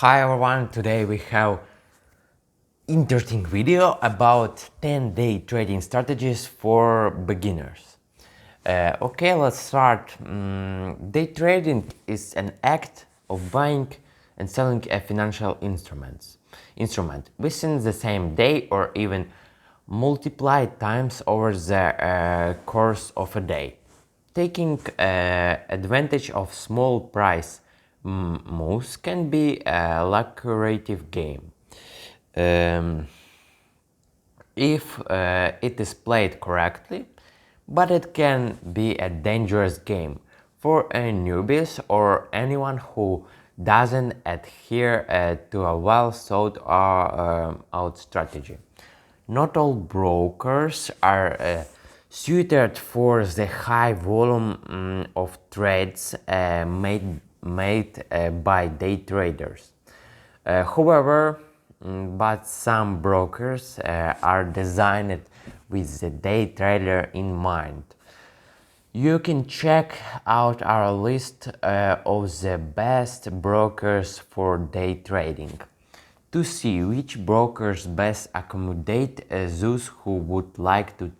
Hi everyone, today we have interesting video about 10 day trading strategies for beginners. Okay, let's start. Day trading is an act of buying and selling a financial instrument within the same day or even multiplied times over the course of a day, taking advantage of small price moves can be a lucrative game if it is played correctly, but it can be a dangerous game for a newbies or anyone who doesn't adhere to a well thought out strategy. Not all brokers are suited for the high volume of trades made by day traders. However, but some brokers are designed with the day trader in mind. You can check out our list of the best brokers for day trading to see which brokers best accommodate those who would like to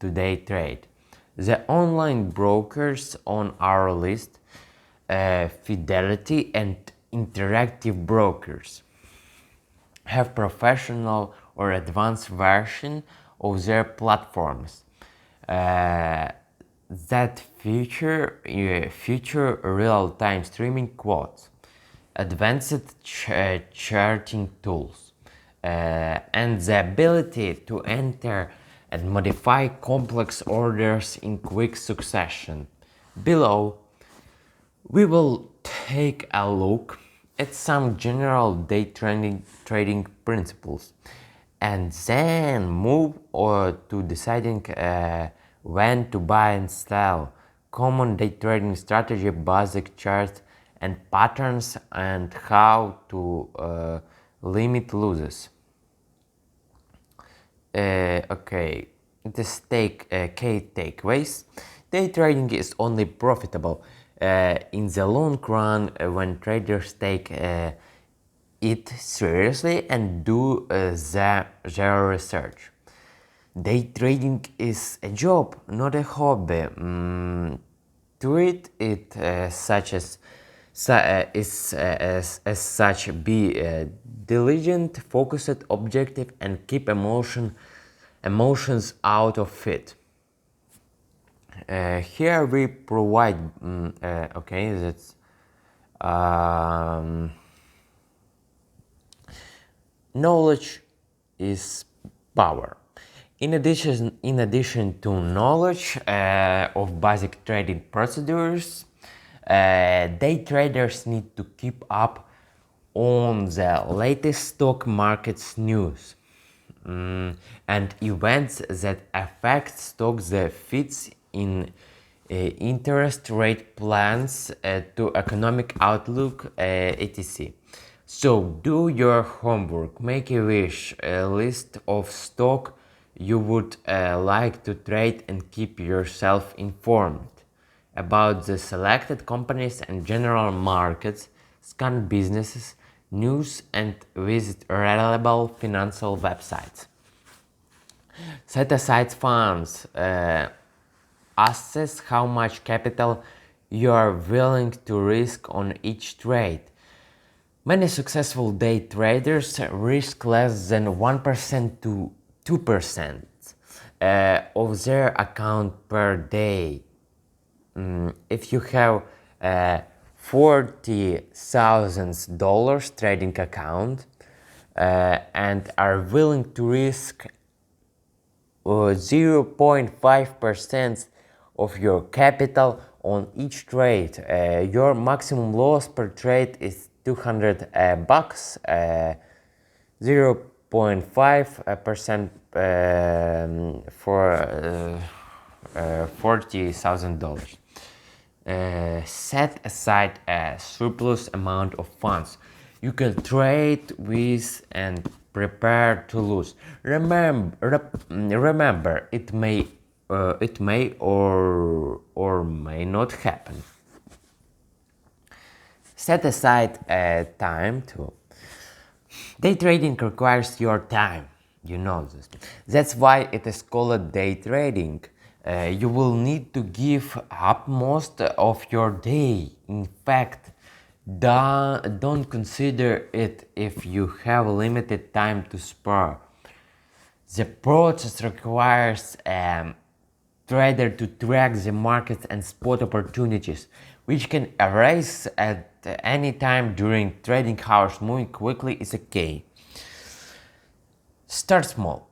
day trade. The online brokers on our list, Fidelity and Interactive Brokers, have professional or advanced version of their platforms that feature real-time streaming quotes, advanced charting tools, and the ability to enter and modify complex orders in quick succession. Below, we will take a look at some general day trading principles and then move to deciding when to buy and sell, common day trading strategy, basic charts and patterns, and how to limit losses. Okay, this key takeaways. Day trading is only profitable in the long run when traders take it seriously and do their research. Day trading is a job, not a hobby. Treat it as such. Be diligent, focused, objective, and keep emotions out of it. Here we provide okay, that's knowledge is power. In addition to knowledge of basic trading procedures, day traders need to keep up on the latest stock market's news and events that affect stocks, that fits in interest rate plans to economic outlook, etc. So do your homework, make a wish list of stock you would like to trade and keep yourself informed about the selected companies and general markets, scan businesses, news, and visit reliable financial websites. Set aside funds. Assess how much capital you are willing to risk on each trade. Many successful day traders risk less than 1% to 2% of their account per day. If you have a $40,000 trading account and are willing to risk 0.5% of your capital on each trade, your maximum loss per trade is $200, 0.5% for $40,000. Set aside a surplus amount of funds you can trade with and prepare to lose. Remember, it may or may not happen. Set aside time to. Day trading requires your time, you know this. That's why it is called day trading. You will need to give up most of your day. In fact, don't consider it if you have limited time to spare. The process requires trader to track the markets and spot opportunities, which can arise at any time during trading hours. Moving quickly is a key. Start small.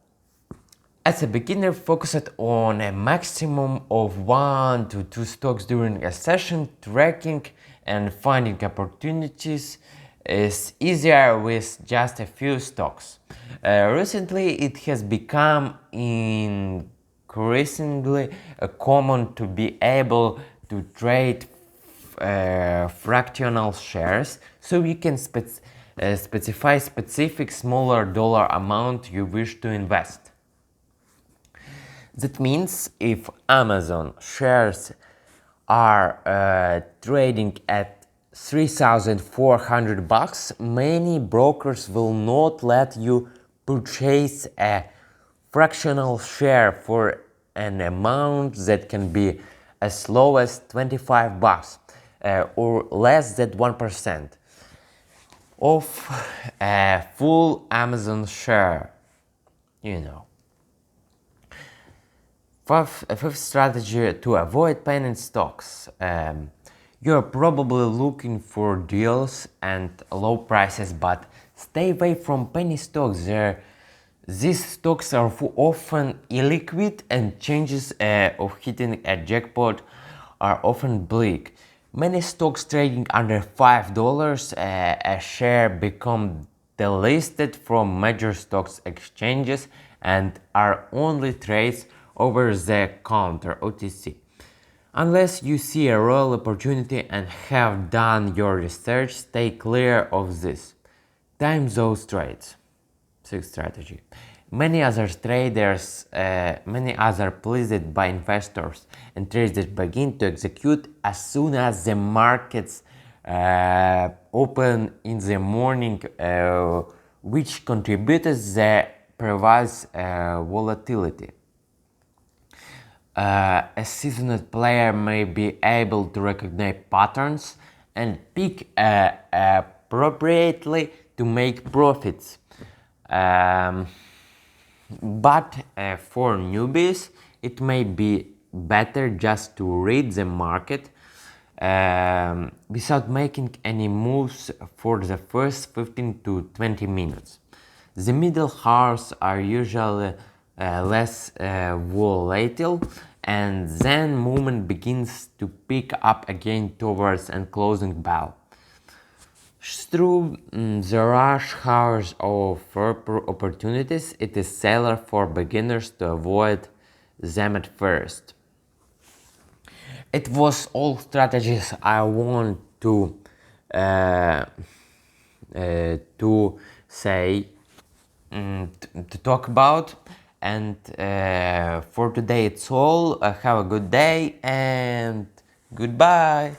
As a beginner, focus on a maximum of 1 to 2 stocks during a session. Tracking and finding opportunities is easier with just a few stocks. Recently, it has become increasingly common to be able to trade fractional shares, so you can specify specific smaller dollar amount you wish to invest. That means if Amazon shares are trading at $3,400, many brokers will not let you purchase a fractional share for an amount that can be as low as $25 or less than 1% of a full Amazon share, you know. Fifth strategy to avoid penny stocks. You're probably looking for deals and low prices, but stay away from penny stocks. These stocks are often illiquid and chances of hitting a jackpot are often bleak. Many stocks trading under $5 a share become delisted from major stocks exchanges and are only trades over the counter (OTC). Unless you see a real opportunity and have done your research, stay clear of this. Time those trades. Sixth strategy. Many other pleased by investors and traders begin to execute as soon as the markets open in the morning, which contributes the previous volatility. A seasoned player may be able to recognize patterns and pick appropriately to make profits. But for newbies, it may be better just to read the market without making any moves for the first 15 to 20 minutes. The middle hours are usually less volatile, and then movement begins to pick up again towards and closing bell. Through the rush hours of opportunities, it is safer for beginners to avoid them at first. It was all strategies I want to say, to talk about, and for today it's all. Have a good day and goodbye.